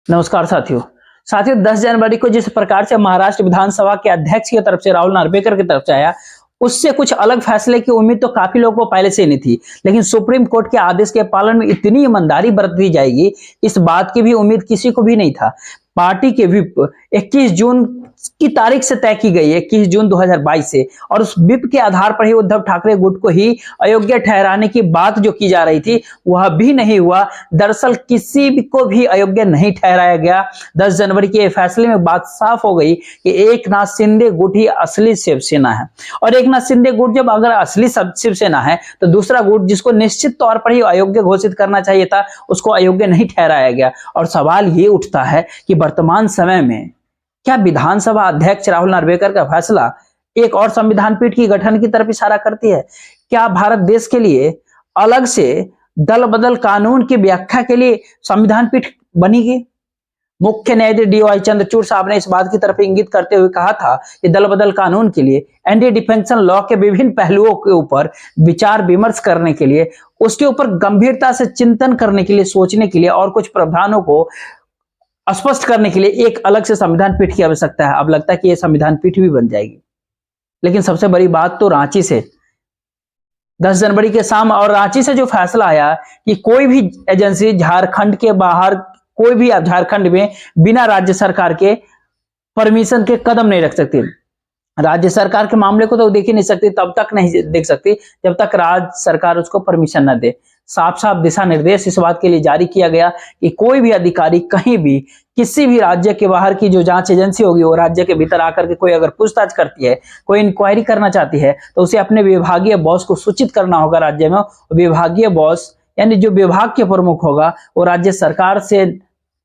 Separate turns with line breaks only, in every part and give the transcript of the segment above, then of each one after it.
नमस्कार साथियों 10 जनवरी को जिस प्रकार से महाराष्ट्र विधानसभा के अध्यक्ष की तरफ से राहुल नार्वेकर की तरफ से आया, उससे कुछ अलग फैसले की उम्मीद तो काफी लोगों को पहले से नहीं थी। लेकिन सुप्रीम कोर्ट के आदेश के पालन में इतनी ईमानदारी बरती जाएगी, इस बात की भी उम्मीद किसी को भी नहीं था। पार्टी के विप 21 जून की तारीख से तय की गई है, 21 जून 2022 से, और उस विप के आधार पर ही उद्धव ठाकरे गुट को ही अयोग्य ठहराने की बात जो की जा रही थी वह भी नहीं हुआ। दरअसल किसी को भी अयोग्य नहीं ठहराया गया। 10 जनवरी के फैसले में बात साफ हो गई कि एकनाथ शिंदे गुट ही असली शिवसेना है, और एकनाथ शिंदे गुट जब अगर असली शिवसेना है तो दूसरा गुट जिसको निश्चित तौर पर ही अयोग्य घोषित करना चाहिए था, उसको अयोग्य नहीं ठहराया गया। और सवाल ये उठता है कि वर्तमान समय में क्या विधानसभा अध्यक्ष राहुल नार्वेकर का फैसला एक और संविधान पीठ की गठन की तरफ इशारा करती है? क्या भारत देश के लिए अलग से दल बदल कानून की व्याख्या के लिए संविधान पीठ बनेगी? मुख्य न्यायाधीश DY चंद्रचूड़ साहब ने इस बात की तरफ इंगित करते हुए कहा था कि दल बदल कानून के लिए एंटी डिफेंशन लॉ के विभिन्न पहलुओं के ऊपर विचार विमर्श करने के लिए, उसके ऊपर गंभीरता से चिंतन करने के लिए, सोचने के लिए और कुछ प्रावधानों को स्पष्ट करने के लिए एक अलग से संविधान पीठ की आवश्यकता है। अब लगता है कि यह संविधान पीठ भी बन जाएगी। लेकिन सबसे बड़ी बात तो रांची से 10 जनवरी के शाम और रांची से जो फैसला आया कि कोई भी एजेंसी झारखंड के बाहर, कोई भी झारखंड में बिना राज्य सरकार के परमिशन के कदम नहीं रख सकती। राज्य सरकार के मामले को तो देख ही नहीं सकती, तब तक नहीं देख सकती जब तक राज्य सरकार उसको परमिशन न दे। साफ साफ दिशा निर्देश इस बात के लिए जारी किया गया कि कोई भी अधिकारी कहीं भी किसी भी राज्य के बाहर की जो जांच एजेंसी होगी, वो राज्य के भीतर आकर के कोई अगर पूछताछ करती है, कोई इंक्वायरी करना चाहती है, तो उसे अपने विभागीय बॉस को सूचित करना होगा राज्य में। विभागीय बॉस यानी जो विभाग के प्रमुख होगा, वो राज्य सरकार से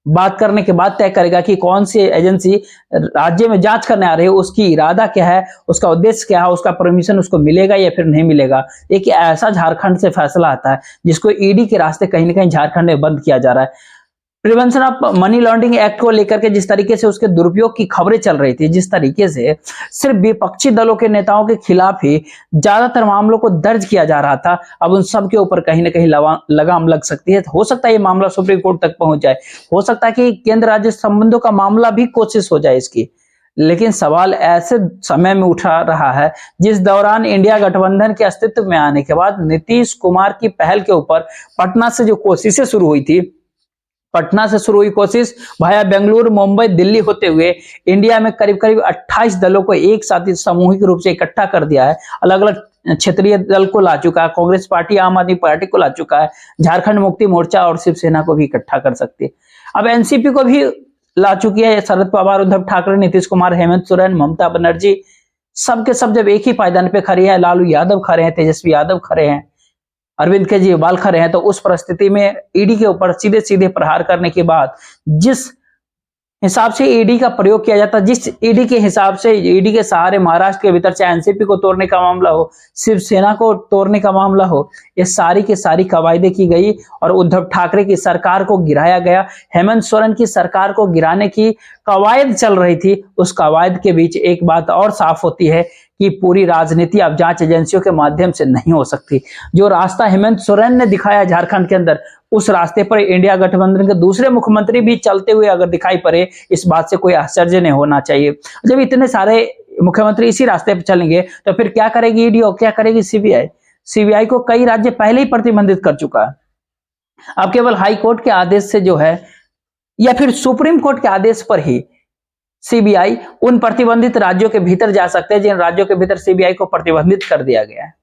बात करने के बाद तय करेगा कि कौन सी एजेंसी राज्य में जांच करने आ रही है, उसकी इरादा क्या है, उसका उद्देश्य क्या है, उसका परमिशन उसको मिलेगा या फिर नहीं मिलेगा। एक ऐसा झारखंड से फैसला आता है जिसको ईडी के रास्ते कहीं ना कहीं झारखंड में बंद किया जा रहा है। Prevention of money laundering act को लेकर के जिस तरीके से उसके दुरुपयोग की खबरें चल रही थी, जिस तरीके से सिर्फ विपक्षी दलों के नेताओं के खिलाफ ही ज्यादातर मामलों को दर्ज किया जा रहा था, अब उन सब के ऊपर कहीं ना कहीं लगाम लग सकती है। हो सकता है ये मामला सुप्रीम कोर्ट तक पहुंच जाए, हो सकता है कि केंद्र राज्य संबंधों का मामला भी कोशिश हो जाए इसकी। लेकिन सवाल ऐसे समय में उठा रहा है जिस दौरान इंडिया गठबंधन के अस्तित्व में आने के बाद नीतीश कुमार की पहल के ऊपर पटना से जो कोशिशें शुरू हुई थी, पटना से शुरू हुई कोशिश भाया बेंगलुरु, मुंबई, दिल्ली होते हुए इंडिया में करीब करीब 28 दलों को एक साथ सामूहिक रूप से इकट्ठा कर दिया है। अलग अलग क्षेत्रीय दल को ला चुका है, कांग्रेस पार्टी, आम आदमी पार्टी को ला चुका है, झारखंड मुक्ति मोर्चा और शिवसेना को भी इकट्ठा कर सकती है। अब एनसीपी को भी ला चुकी है। शरद पवार, उद्धव ठाकरे, नीतीश कुमार, हेमंत सोरेन, ममता बनर्जी, सबके सब जब एक ही पायदान पे खड़े हैं, लालू यादव खड़े हैं, तेजस्वी यादव खड़े हैं, अरविंद केजरीवाल खड़े हैं, तो उस परिस्थिति में ईडी के ऊपर सीधे सीधे प्रहार करने के बाद जिस हिसाब से ईडी का प्रयोग किया जाता, जिस ईडी के हिसाब से, ईडी के सहारे महाराष्ट्र के भीतर चाहे एनसीपी को तोड़ने का मामला हो, शिवसेना को तोड़ने का मामला हो, ये सारी की सारी कवायदे की गई और उद्धव ठाकरे की सरकार को गिराया गया। हेमंत सोरेन की सरकार को गिराने की कवायद चल रही थी। उस कवायद के बीच एक बात और साफ होती है कि पूरी राजनीति अब जांच एजेंसियों के माध्यम से नहीं हो सकती। जो रास्ता हेमंत सोरेन ने दिखाया झारखंड के अंदर, उस रास्ते पर इंडिया गठबंधन के दूसरे मुख्यमंत्री भी चलते हुए अगर दिखाई पड़े, इस बात से कोई आश्चर्य नहीं होना चाहिए। जब इतने सारे मुख्यमंत्री इसी रास्ते पर चलेंगे तो फिर क्या करेगी ईडी और क्या करेगी सीबीआई? सीबीआई को कई राज्य पहले ही प्रतिबंधित कर चुका है। अब केवल हाई कोर्ट के आदेश से जो है, या फिर सुप्रीम कोर्ट के आदेश पर ही सीबीआई उन प्रतिबंधित राज्यों के भीतर जा सकते हैं जिन राज्यों के भीतर सीबीआई को प्रतिबंधित कर दिया गया है।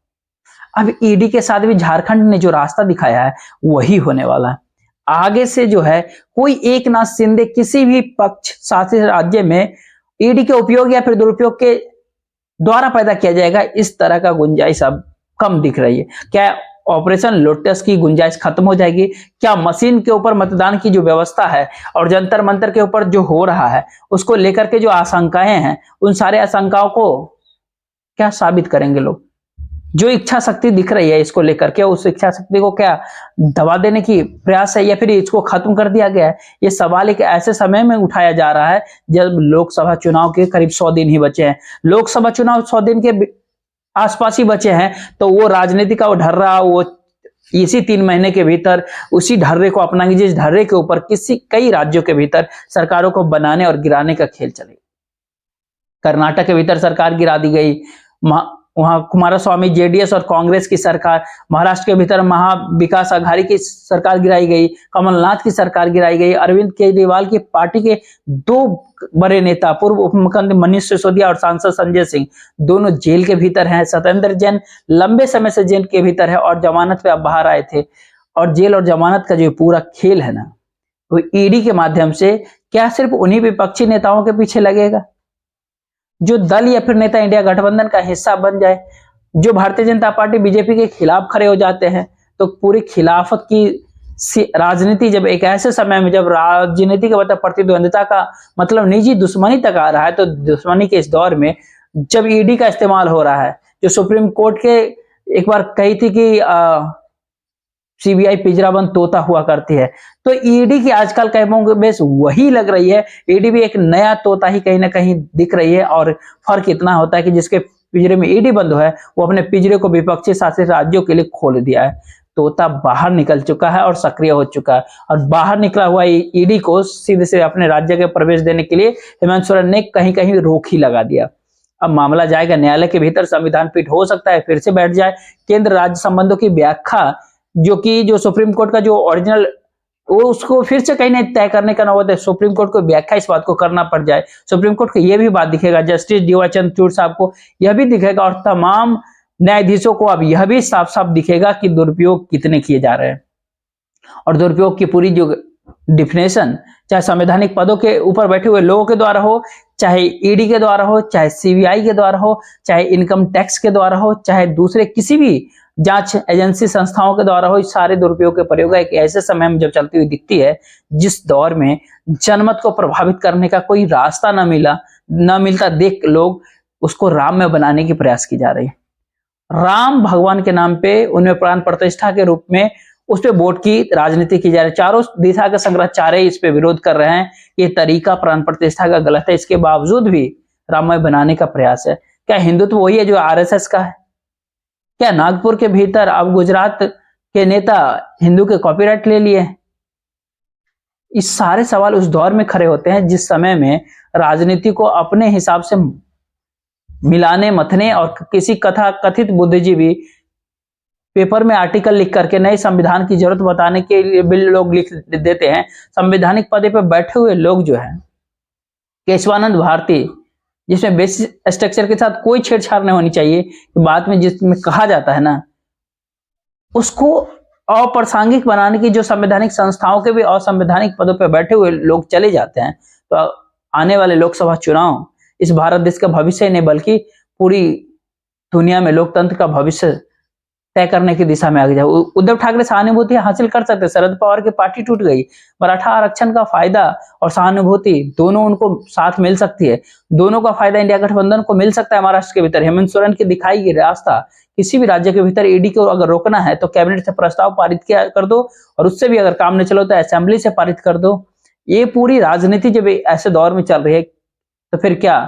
अब ईडी के साथ भी झारखंड ने जो रास्ता दिखाया है वही होने वाला है। आगे से जो है कोई एकनाथ शिंदे किसी भी पक्ष शासित राज्य में ईडी के उपयोग या फिर दुरुपयोग के द्वारा पैदा किया जाएगा, इस तरह का गुंजाइश अब कम दिख रही है। क्या ऑपरेशन लोटस की गुंजाइश खत्म हो जाएगी? क्या मशीन के ऊपर मतदान की जो व्यवस्था है और जंतर मंतर के ऊपर जो हो रहा है उसको लेकर के जो आशंकाएं हैं, उन सारे आशंकाओं को क्या साबित करेंगे लोग? जो इच्छा शक्ति दिख रही है इसको लेकर के, उस इच्छा शक्ति को क्या दबा देने की प्रयास है या फिर इसको खत्म कर दिया गया है? ये सवाल एक ऐसे समय में उठाया जा रहा है जब लोकसभा चुनाव के करीब 100 दिन ही बचे हैं। लोकसभा चुनाव 100 दिन के आसपास ही बचे हैं, तो वो राजनीति का वो ढर्रा, वो इसी 3 महीने के भीतर उसी ढर्रे को अपनाएंगे जिस ढर्रे के ऊपर कई राज्यों के भीतर सरकारों को बनाने और गिराने का खेल चले। कर्नाटक के भीतर सरकार गिरा दी गई, वहां कुमारस्वामी जेडीएस और कांग्रेस की सरकार, महाराष्ट्र के भीतर महा विकास आघाड़ी की सरकार गिराई गई, कमलनाथ की सरकार गिराई गई, अरविंद केजरीवाल की पार्टी के 2 बड़े नेता पूर्व उप मुख्यमंत्री मनीष सिसोदिया और सांसद संजय सिंह दोनों जेल के भीतर हैं। सत्येंद्र जैन लंबे समय से जेल के भीतर है और जमानत पे अब बाहर आए थे। और जेल और जमानत का जो पूरा खेल है ना, वो ईडी के माध्यम से क्या सिर्फ उन्हीं विपक्षी नेताओं के पीछे लगेगा जो दल या फिर नेता इंडिया गठबंधन का हिस्सा बन जाए, जो भारतीय जनता पार्टी बीजेपी के खिलाफ खड़े हो जाते हैं। तो पूरी खिलाफत की राजनीति जब एक ऐसे समय में जब राजनीति के मतलब प्रतिद्वंदिता का मतलब निजी दुश्मनी तक आ रहा है, तो दुश्मनी के इस दौर में जब ईडी का इस्तेमाल हो रहा है, जो सुप्रीम कोर्ट के एक बार कही थी कि सीबीआई पिंजराबंद तोता हुआ करती है, तो ईडी की आजकल कहीं बेस वही लग रही है। ईडी भी एक नया तोता ही कहीं ना कहीं दिख रही है। और फर्क इतना होता है कि जिसके पिंजरे में ईडी बंद है वो अपने पिंजरे को विपक्षी शासित राज्यों के लिए खोल दिया है। तोता बाहर निकल चुका है और सक्रिय हो चुका है, और बाहर निकला हुआ ईडी को सीधे से अपने राज्य के प्रवेश देने के लिए हेमंत सोरेन ने कहीं कहीं रोक ही लगा दिया। अब मामला जाएगा न्यायालय के भीतर, संविधान पीठ हो सकता है फिर से बैठ जाए। केंद्र राज्य संबंधों की व्याख्या जो सुप्रीम कोर्ट का जो ओरिजिनल वो उसको फिर से कहीं नहीं तय करने का नौबत है। सुप्रीम कोर्ट को व्याख्या इस बात को करना पड़ जाए। सुप्रीम कोर्ट को यह भी बात दिखेगा, जस्टिस डी वाई चंद्रचूड़ साहब को यह भी दिखेगा और तमाम न्यायाधीशों को अब यह भी साफ साफ दिखेगा कि दुरुपयोग कितने किए जा रहे हैं। और दुरुपयोग की पूरी जो डिफिनेशन चाहे संवैधानिक पदों के ऊपर बैठे हुए लोगों के द्वारा हो, चाहे ईडी के द्वारा हो, चाहे सीबीआई के द्वारा हो, चाहे इनकम टैक्स के द्वारा हो, चाहे दूसरे किसी भी जांच एजेंसी संस्थाओं के द्वारा हो, सारे दुरुपयोग के प्रयोग एक ऐसे समय में जब चलती हुई दिखती है जिस दौर में जनमत को प्रभावित करने का कोई रास्ता न मिलता देख लोग उसको राम में बनाने की प्रयास की जा रही है। राम भगवान के नाम पे उनमें प्राण प्रतिष्ठा के रूप में उस पे वोट की राजनीति की जा रही है। चारों दिशा के संग्रहाचार्य इस पे विरोध कर रहे हैं। ये तरीका प्राण प्रतिष्ठा का गलत है, इसके बावजूद भी राममय बनाने का प्रयास है। क्या हिंदुत्व वही है जो आरएसएस का है? क्या नागपुर के भीतर अब गुजरात के नेता हिंदू के कॉपीराइट ले लिए? इस सारे सवाल उस दौर में खड़े होते हैं जिस समय में राजनीति को अपने हिसाब से मिलाने मथने और किसी कथित बुद्धिजीवी पेपर में आर्टिकल लिख करके नए संविधान की जरूरत बताने के लिए बिल लोग लिख देते हैं। संवैधानिक पदे पर बैठे हुए लोग जो है केशवानंद भारती, जिसमें बेसिक स्ट्रक्चर के साथ कोई छेड़छाड़ नहीं होनी चाहिए, कि बाद में जिसमें कहा जाता है ना, उसको अप्रासंगिक बनाने की जो संवैधानिक संस्थाओं के भी असंवैधानिक पदों पर बैठे हुए लोग चले जाते हैं, तो आने वाले लोकसभा चुनाव इस भारत देश का भविष्य ही नहीं बल्कि पूरी दुनिया में लोकतंत्र का भविष्य तय करने की दिशा में आगे जाए। उद्धव ठाकरे सहानुभूति हासिल कर सकते, शरद पवार की पार्टी टूट गई, मराठा आरक्षण का फायदा और सहानुभूति दोनों उनको साथ मिल सकती है, दोनों का फायदा इंडिया गठबंधन को मिल सकता है। महाराष्ट्र के भीतर हेमंत सोरेन की दिखाई गई रास्ता, किसी भी राज्य के भीतर ईडी को अगर रोकना है तो कैबिनेट से प्रस्ताव पारित कर दो, और उससे भी अगर काम नहीं चलो तो असेंबली से पारित कर दो। ये पूरी राजनीति जब ऐसे दौर में चल रही है तो फिर क्या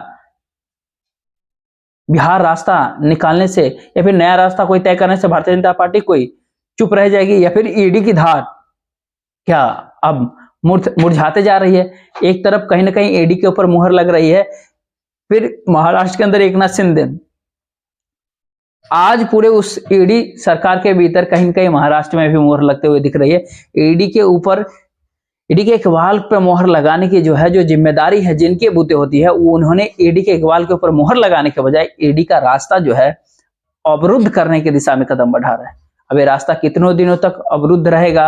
बिहार रास्ता निकालने से या फिर नया रास्ता कोई तय करने से भारतीय जनता पार्टी कोई चुप रह जाएगी, या फिर ईडी की धार क्या अब मुरझाते जा रही है? एक तरफ कहीं ना कहीं ईडी के ऊपर मुहर लग रही है, फिर महाराष्ट्र के अंदर एकनाथ शिंदे आज पूरे उस ईडी सरकार के भीतर कहीं ना कहीं महाराष्ट्र में भी मुहर लगते हुए दिख रही है। ईडी के ऊपर ईडी के इकबाल पर मोहर लगाने की जो जिम्मेदारी है जिनके बूते होती है, वो उन्होंने ईडी के इकबाल के ऊपर मोहर लगाने के बजाय ईडी का रास्ता जो है अवरुद्ध करने की दिशा में कदम बढ़ा रहा है। अब ये रास्ता कितनों दिनों तक अवरुद्ध रहेगा?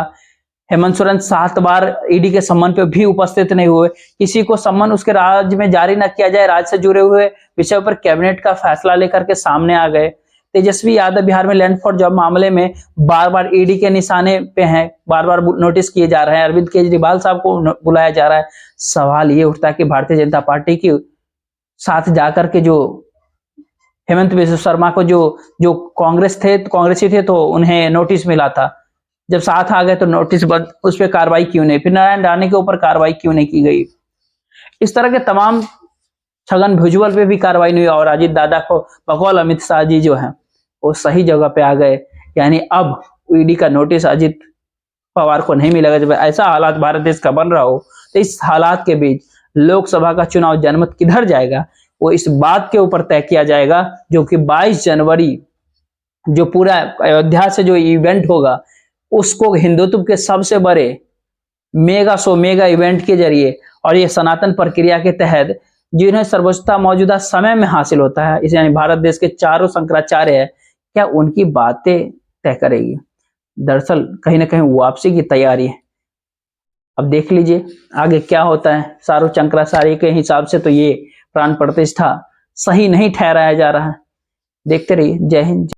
हेमंत सोरेन 7 बार ईडी के सम्मन पे भी उपस्थित नहीं हुए, किसी को सम्मन उसके राज्य में जारी न किया जाए, राज्य से जुड़े हुए विषय पर कैबिनेट का फैसला लेकर के सामने आ गए। तेजस्वी यादव बिहार में लैंड फॉर जॉब मामले में बार बार ईडी के निशाने पे हैं, बार बार नोटिस किए जा रहे हैं, अरविंद केजरीवाल साहब को बुलाया जा रहा है। सवाल ये उठता है कि भारतीय जनता पार्टी के साथ जाकर के जो हेमंत बिस्वा शर्मा को जो कांग्रेसी थे तो उन्हें नोटिस मिला था, जब साथ आ गए तो नोटिस बंद, उस पर कार्रवाई क्यों नहीं? फिर नारायण राणे के ऊपर कार्रवाई क्यों नहीं की गई? इस तरह के तमाम, छगन भुजबल पे भी कार्रवाई नहीं हुई, और अजीत दादा को बकौल अमित शाह जी जो है वो सही जगह पे आ गए। यानी अब ईडी का नोटिस अजित पवार को नहीं मिलेगा। जब ऐसा हालात भारत देश का बन रहा हो तो इस हालात के बीच लोकसभा का चुनाव जनमत किधर जाएगा, वो इस बात के ऊपर तय किया जाएगा, जो कि 22 जनवरी जो पूरा अयोध्या से जो इवेंट होगा उसको हिंदुत्व के सबसे बड़े मेगा इवेंट के जरिए और ये सनातन प्रक्रिया के तहत जिन्हें सर्वोच्चता मौजूदा समय में हासिल होता है, इसे यानी भारत देश के चारों शंकराचार्य है, क्या उनकी बातें तय करेगी। दरअसल कहीं ना कहीं वापसी की तैयारी है। अब देख लीजिए आगे क्या होता है। चारों शंकराचार्य के हिसाब से तो ये प्राण प्रतिष्ठा सही नहीं ठहराया जा रहा है। देखते रहिए। जय हिंद।